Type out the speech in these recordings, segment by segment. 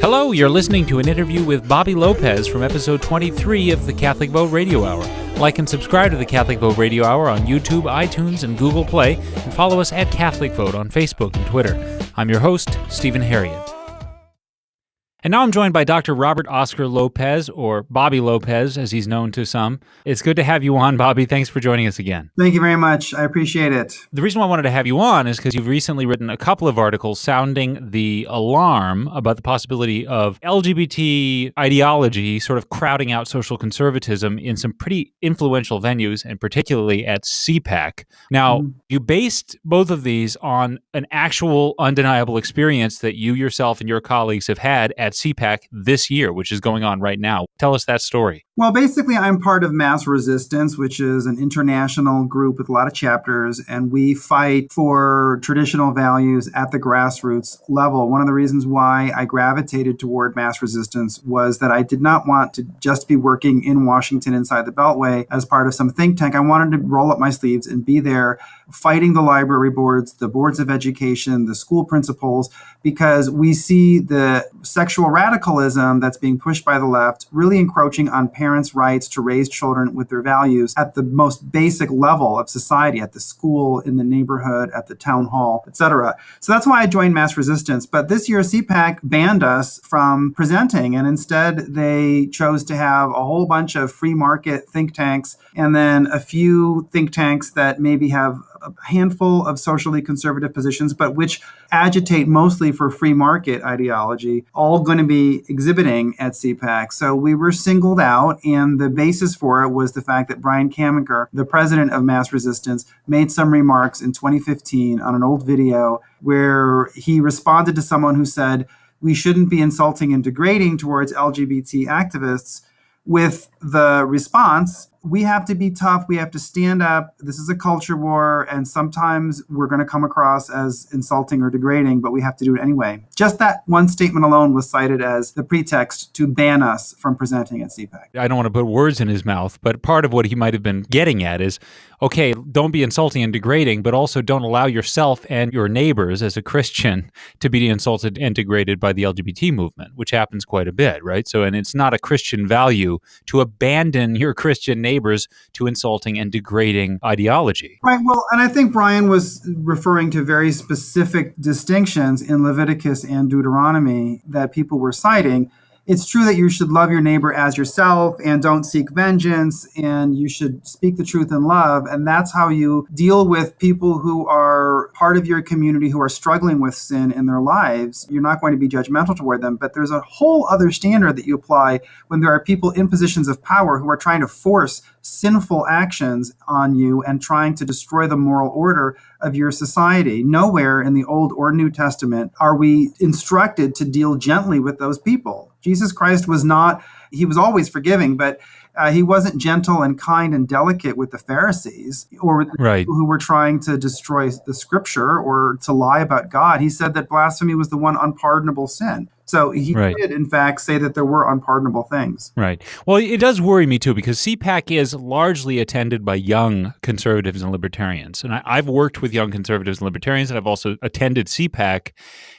Hello, you're listening to an interview with Bobby Lopez from episode 23 of the Catholic Vote Radio Hour. Like and subscribe to the Catholic Vote Radio Hour on YouTube, iTunes, and Google Play, and follow us at Catholic Vote on Facebook and Twitter. I'm your host, Stephen Harriet. And now I'm joined by Dr. Robert Oscar Lopez, or Bobby Lopez, as he's known to some. It's good to have you on, Bobby. Thanks for joining us again. Thank you very much. I appreciate it. The reason why I wanted to have you on is because you've recently written a couple of articles sounding the alarm about the possibility of LGBT ideology sort of crowding out social conservatism in some pretty influential venues, and particularly at CPAC. Now, you based both of these on an actual undeniable experience that you yourself and your colleagues have had at CPAC this year, which is going on right now. Tell us that story. Well, basically, I'm part of Mass Resistance, which is an international group with a lot of chapters, and we fight for traditional values at the grassroots level. One of the reasons why I gravitated toward Mass Resistance was that I did not want to just be working in Washington inside the Beltway as part of some think tank. I wanted to roll up my sleeves and be there fighting the library boards, the boards of education, the school principals, because we see the sexual radicalism that's being pushed by the left really encroaching on parents' rights to raise children with their values at the most basic level of society, at the school, in the neighborhood, at the town hall, etc. So that's why I joined Mass Resistance. But this year, CPAC banned us from presenting, and instead they chose to have a whole bunch of free market think tanks and then a few think tanks that maybe have a handful of socially conservative positions, but which agitate mostly for free market ideology, all going to be exhibiting at CPAC. So we were singled out, and the basis for it was the fact that Brian Kamiker, the president of Mass Resistance, made some remarks in 2015 on an old video where he responded to someone who said, we shouldn't be insulting and degrading towards LGBT activists, with the response, we have to be tough, we have to stand up, this is a culture war, and sometimes we're going to come across as insulting or degrading, but we have to do it anyway. Just that one statement alone was cited as the pretext to ban us from presenting at CPAC. I don't want to put words in his mouth, but part of what he might have been getting at is, okay, don't be insulting and degrading, but also don't allow yourself and your neighbors as a Christian to be insulted and degraded by the LGBT movement, which happens quite a bit, right? So, and it's not a Christian value to abandon your Christian neighbors to insulting and degrading ideology. Right. Well, and I think Brian was referring to very specific distinctions in Leviticus and Deuteronomy that people were citing. It's true that you should love your neighbor as yourself and don't seek vengeance, and you should speak the truth in love. And that's how you deal with people who are part of your community who are struggling with sin in their lives. You're not going to be judgmental toward them, but there's a whole other standard that you apply when there are people in positions of power who are trying to force sinful actions on you and trying to destroy the moral order of your society. Nowhere in the Old or New Testament are we instructed to deal gently with those people. Jesus Christ was not, he was always forgiving, but he wasn't gentle and kind and delicate with the Pharisees or with the people who were trying to destroy the scripture or to lie about God. He said that blasphemy was the one unpardonable sin. So he did, in fact, say that there were unpardonable things. Right. Well, it does worry me, too, because CPAC is largely attended by young conservatives and libertarians. And I've worked with young conservatives and libertarians, and I've also attended CPAC.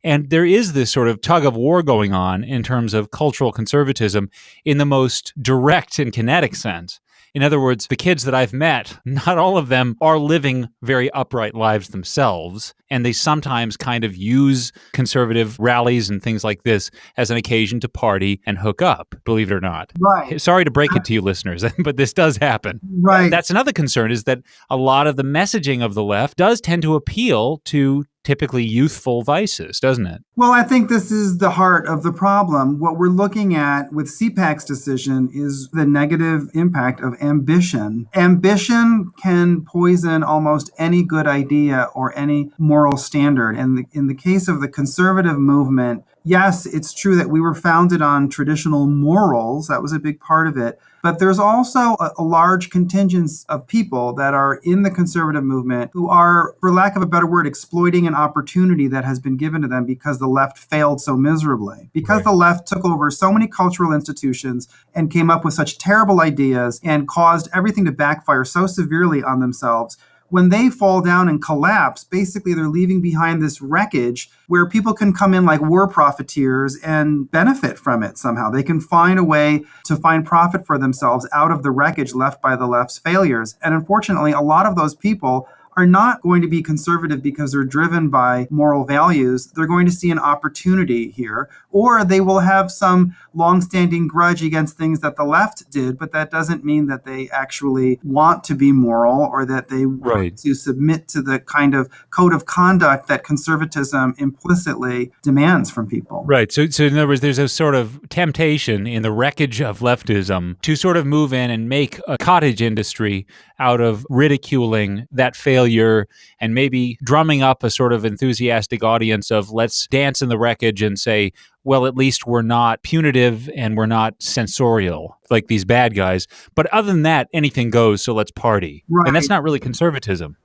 And there is this sort of tug of war going on in terms of cultural conservatism in the most direct and kinetic sense. In other words, the kids that I've met, not all of them are living very upright lives themselves, and they sometimes kind of use conservative rallies and things like this as an occasion to party and hook up, believe it or not. Right. Sorry to break it to you listeners, but this does happen. Right. That's another concern, is that a lot of the messaging of the left does tend to appeal to typically youthful vices, doesn't it? Well, I think this is the heart of the problem. What we're looking at with CPAC's decision is the negative impact of ambition. Ambition can poison almost any good idea or any moral standard. And in the case of the conservative movement, yes, it's true that we were founded on traditional morals. That was a big part of it. But there's also a large contingent of people that are in the conservative movement who are, for lack of a better word, exploiting an opportunity that has been given to them because the left failed so miserably. Because the left took over so many cultural institutions and came up with such terrible ideas and caused everything to backfire so severely on themselves. when they fall down and collapse, basically they're leaving behind this wreckage where people can come in like war profiteers and benefit from it somehow. They can find a way to find profit for themselves out of the wreckage left by the left's failures. And unfortunately, a lot of those people are not going to be conservative because they're driven by moral values. They're going to see an opportunity here, or they will have some longstanding grudge against things that the left did, but that doesn't mean that they actually want to be moral or that they want to submit to the kind of code of conduct that conservatism implicitly demands from people. Right. So in other words, there's a sort of temptation in the wreckage of leftism to sort of move in and make a cottage industry out of ridiculing that failure and maybe drumming up a sort of enthusiastic audience of let's dance in the wreckage and say, well, at least we're not punitive and we're not censorial like these bad guys. But other than that, anything goes, so let's party. Right. And that's not really conservatism.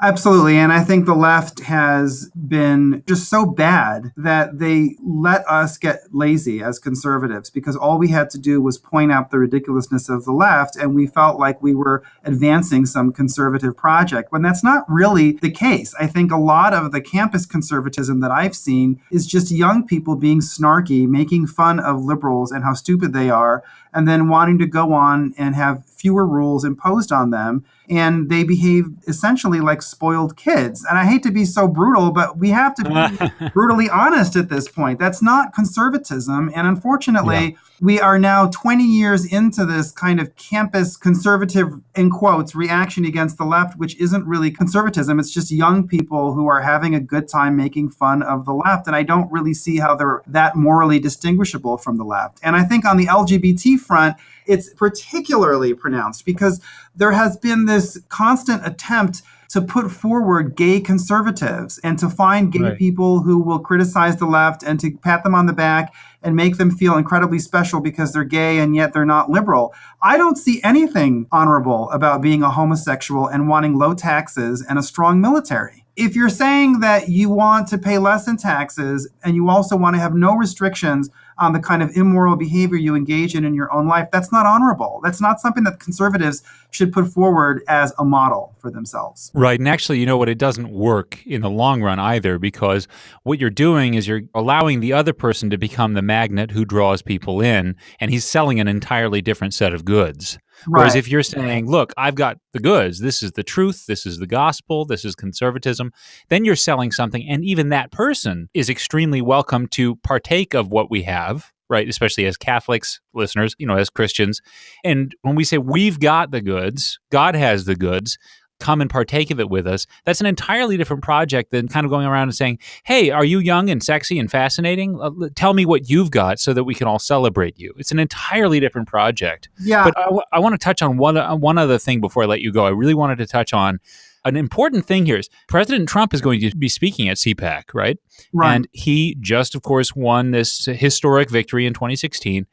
Absolutely. And I think the left has been just so bad that they let us get lazy as conservatives because all we had to do was point out the ridiculousness of the left and we felt like we were advancing some conservative project when that's not really the case. I think a lot of the campus conservatism that I've seen is just young people being snarky, making fun of liberals and how stupid they are, and then wanting to go on and have fewer rules imposed on them. And they behave essentially like spoiled kids. And I hate to be so brutal, but we have to be brutally honest at this point. That's not conservatism. And unfortunately, we are now 20 years into this kind of campus conservative, in quotes, reaction against the left, which isn't really conservatism. It's just young people who are having a good time making fun of the left. And I don't really see how they're that morally distinguishable from the left. And I think on the LGBT front, it's particularly pronounced because there has been this constant attempt to put forward gay conservatives and to find gay people who will criticize the left and to pat them on the back and make them feel incredibly special because they're gay and yet they're not liberal. I don't see anything honorable about being a homosexual and wanting low taxes and a strong military. If you're saying that you want to pay less in taxes and you also want to have no restrictions on the kind of immoral behavior you engage in your own life, that's not honorable. That's not something that conservatives should put forward as a model for themselves. Right. And actually, you know what? It doesn't work in the long run either, because what you're doing is you're allowing the other person to become the magnet who draws people in, and he's selling an entirely different set of goods. Whereas if you're saying, look, I've got the goods, this is the truth, this is the gospel, this is conservatism, then you're selling something. And even that person is extremely welcome to partake of what we have, right? Especially as Catholics, listeners, as Christians. And when we say we've got the goods, God has the goods, come and partake of it with us, that's an entirely different project than kind of going around and saying, hey, are you young and sexy and fascinating? Tell me what you've got so that we can all celebrate you. It's an entirely different project. Yeah. But I want to touch on one other thing before I let you go. I really wanted to touch on an important thing here is President Trump is going to be speaking at CPAC, right? And he just, of course, won this historic victory in 2016.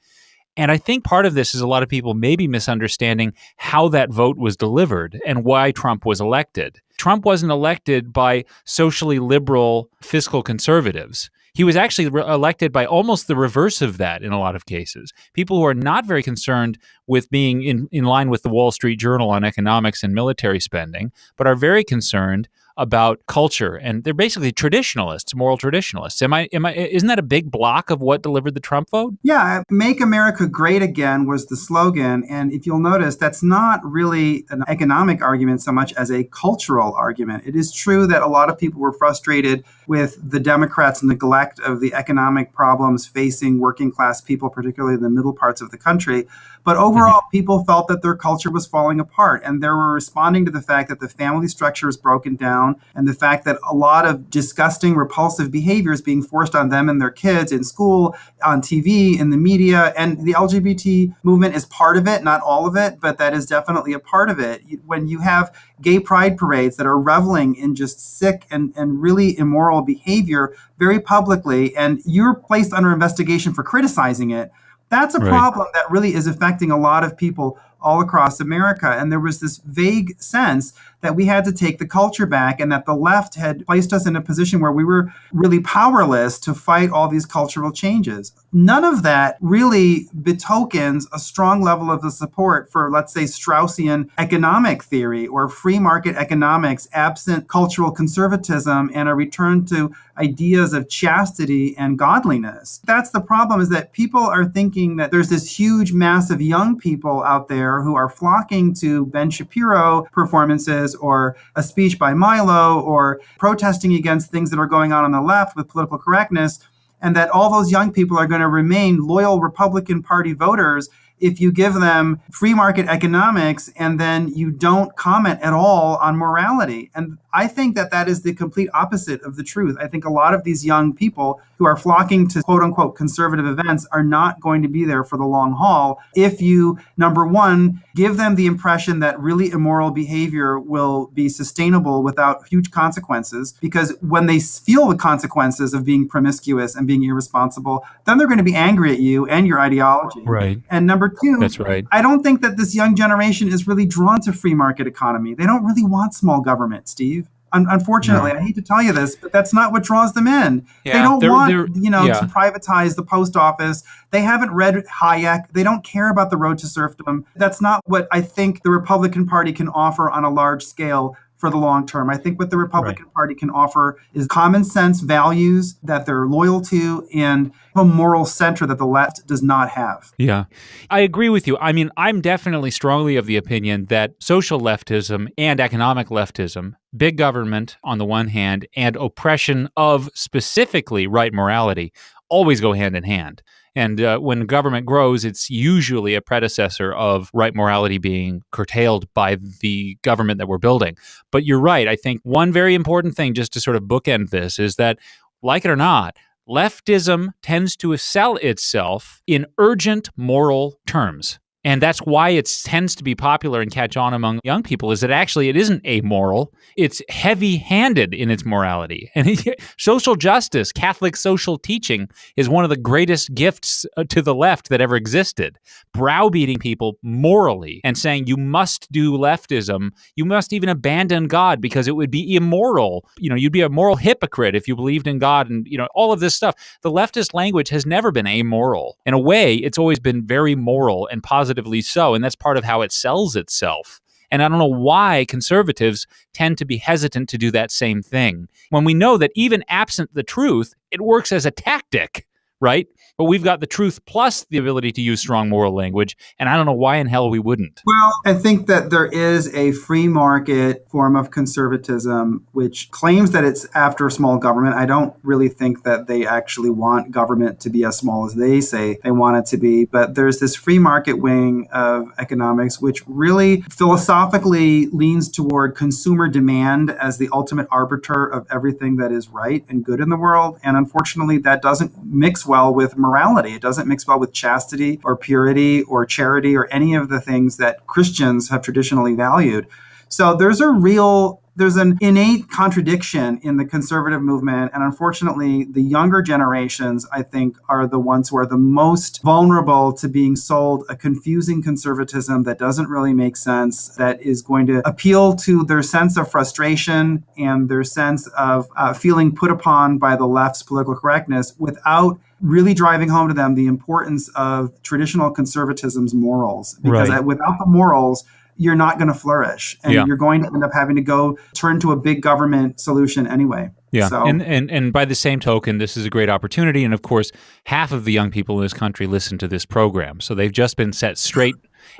And I think part of this is a lot of people maybe misunderstanding how that vote was delivered and why Trump was elected. Trump wasn't elected by socially liberal fiscal conservatives. He was actually elected by almost the reverse of that in a lot of cases. People who are not very concerned with being in line with the Wall Street Journal on economics and military spending, but are very concerned about culture, and they're basically traditionalists, moral traditionalists. Isn't that a big block of what delivered the Trump vote? Yeah, Make America Great Again was the slogan, and if you'll notice, that's not really an economic argument so much as a cultural argument. It is true that a lot of people were frustrated with the Democrats' neglect of the economic problems facing working class people, particularly in the middle parts of the country. But overall, people felt that their culture was falling apart, and they were responding to the fact that the family structure is broken down and the fact that a lot of disgusting, repulsive behavior is being forced on them and their kids in school, on TV, in the media. And the LGBT movement is part of it, not all of it, but that is definitely a part of it. When you have gay pride parades that are reveling in just sick and really immoral behavior very publicly, and you're placed under investigation for criticizing it, that's a problem that really is affecting a lot of people all across America. And there was this vague sense that we had to take the culture back and that the left had placed us in a position where we were really powerless to fight all these cultural changes. None of that really betokens a strong level of the support for, let's say, Straussian economic theory or free market economics absent cultural conservatism and a return to ideas of chastity and godliness. That's the problem, is that people are thinking that there's this huge mass of young people out there who are flocking to Ben Shapiro performances or a speech by Milo or protesting against things that are going on the left with political correctness, and that all those young people are going to remain loyal Republican Party voters if you give them free market economics and then you don't comment at all on morality. And I think that that is the complete opposite of the truth. I think a lot of these young people who are flocking to quote unquote conservative events are not going to be there for the long haul if you, number one, give them the impression that really immoral behavior will be sustainable without huge consequences. Because when they feel the consequences of being promiscuous and being irresponsible, then they're going to be angry at you and your ideology. Right. And number two, that's right. I don't think that this young generation is really drawn to free market economy. They don't really want small government, Steve. Unfortunately, I hate to tell you this, but that's not what draws them in. Yeah, they don't want to privatize the post office. They haven't read Hayek. They don't care about the road to serfdom. That's not what I think the Republican Party can offer on a large scale for the long term. I think what the Republican Party can offer is common sense values that they're loyal to and a moral center that the left does not have. Yeah, I agree with you. I mean, I'm definitely strongly of the opinion that social leftism and economic leftism, big government on the one hand, and oppression of specifically right morality always go hand in hand. And when government grows, it's usually a predecessor of right morality being curtailed by the government that we're building. But you're right. I think one very important thing, just to sort of bookend this, is that, like it or not, leftism tends to sell itself in urgent moral terms. And that's why it tends to be popular and catch on among young people, is that actually it isn't amoral. It's heavy-handed in its morality. And social justice, Catholic social teaching, is one of the greatest gifts to the left that ever existed. Browbeating people morally and saying you must do leftism, you must even abandon God because it would be immoral. You know, you'd be a moral hypocrite if you believed in God and, all of this stuff. The leftist language has never been amoral. In a way, it's always been very moral and positively so, and that's part of how it sells itself. And I don't know why conservatives tend to be hesitant to do that same thing, when we know that even absent the truth, it works as a tactic, right? But we've got the truth plus the ability to use strong moral language, and I don't know why in hell we wouldn't. Well, I think that there is a free market form of conservatism which claims that it's after small government. I don't really think that they actually want government to be as small as they say they want it to be, but there's this free market wing of economics which really philosophically leans toward consumer demand as the ultimate arbiter of everything that is right and good in the world, and unfortunately that doesn't mix well with morality. It doesn't mix well with chastity or purity or charity or any of the things that Christians have traditionally valued. So there's an innate contradiction in the conservative movement. And unfortunately, the younger generations, I think, are the ones who are the most vulnerable to being sold a confusing conservatism that doesn't really make sense, that is going to appeal to their sense of frustration and their sense of feeling put upon by the left's political correctness without really driving home to them the importance of traditional conservatism's morals. Because without the morals, you're not going to flourish, and you're going to end up having to go turn to a big government solution anyway. Yeah, so. And by the same token, this is a great opportunity, and of course, half of the young people in this country listen to this program, so they've just been set straight,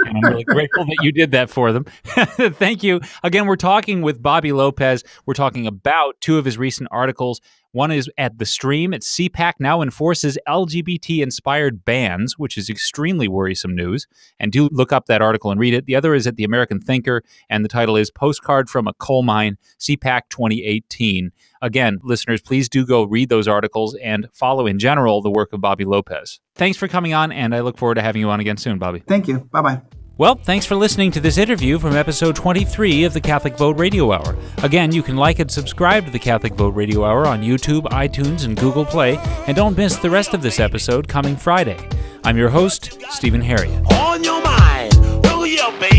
and I'm really grateful that you did that for them. Thank you. Again, we're talking with Bobby Lopez. We're talking about two of his recent articles. One is at The Stream. It's CPAC now enforces LGBT-inspired bans, which is extremely worrisome news. And do look up that article and read it. The other is at The American Thinker, and the title is Postcard from a Coal Mine, CPAC 2018. Again, listeners, please do go read those articles and follow in general the work of Bobby Lopez. Thanks for coming on, and I look forward to having you on again soon, Bobby. Thank you. Bye-bye. Well, thanks for listening to this interview from episode 23 of the Catholic Vote Radio Hour. Again, you can like and subscribe to the Catholic Vote Radio Hour on YouTube, iTunes, and Google Play, and don't miss the rest of this episode coming Friday. I'm your host, Stephen Harriet. On your mind, Radio, baby.